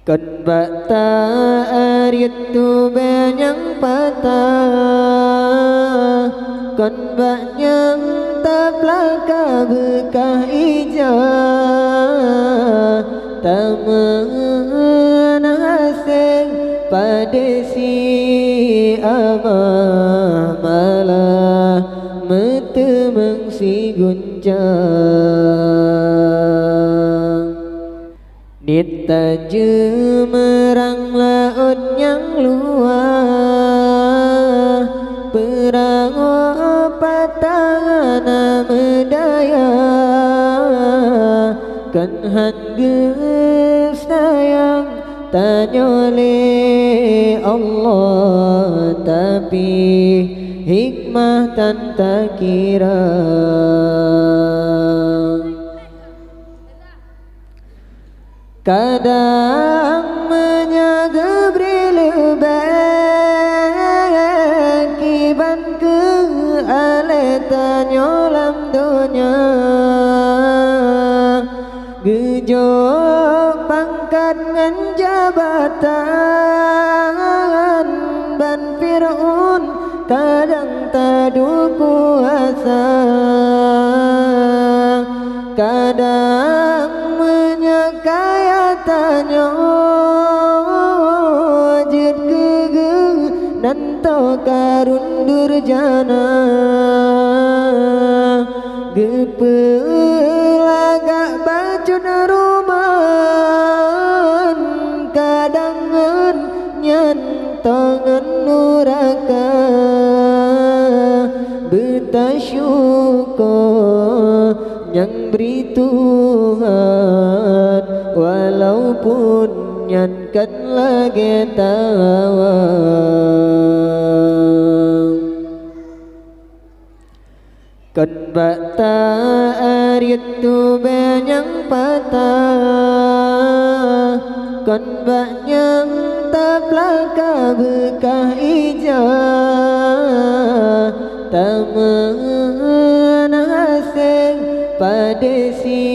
Con bata aritu benyang patah, con banyang taplaka bekah ijah, taman haseng padesi amah malah metemeng si guncang. Nita jemerang laut yang luas, perang patangana medaya, kan geus sayang tanyole Allah, tapi hikmah tan tak kira. Kadang menyagebri lebih kiban ke aleta nyolam dunia, gejok pangkat ngan jabatan, ban Fir'aun kadang tadu kuasa, kadang menyekayatanya jid gegeng nanto karun durjana, gepelagak bacun ruman, kadangan nyantongan nuraka, betasyukur yang beri Tuhan, walaupun nyankan lagi tawang. Kon bata aritu benyang patah, kon banyang taplaka bekah ijah, taman haseng padesi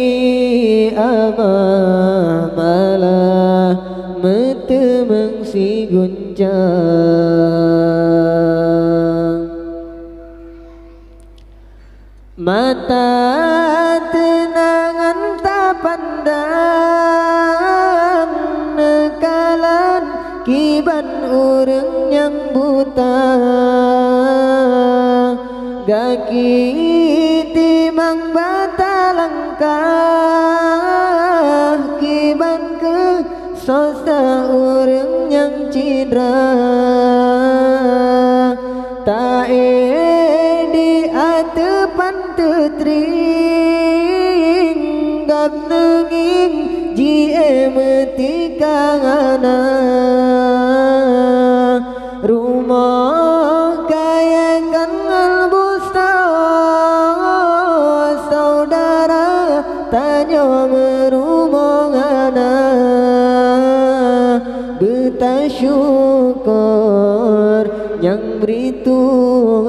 amah malah metemeng si guncang. Mata tenangan tak pandang, nekalan kiban urang yang buta, gaki timang bata langkah, kiban ke sosa urang yang cidra, tae di atepan tetring, gab nenging jie metikangana, rumah kaya kangal busta, saudara tanya merumongana, betasyukur yang beri Tuhan,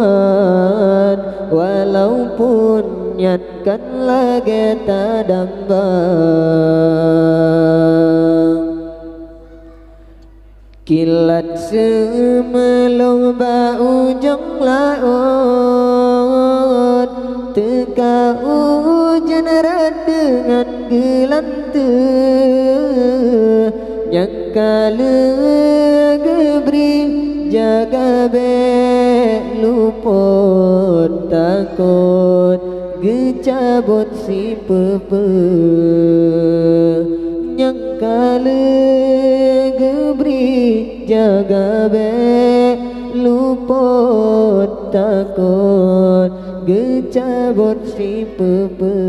walaupun nyatkan lagi tadambang. Kilat semelong bau jong laut, teka hujan red dengan gelantah, nyakala gebri jaga be luput takut gecabut si pepe, nyakala gebri jaga be luput takut gecabut si pepe.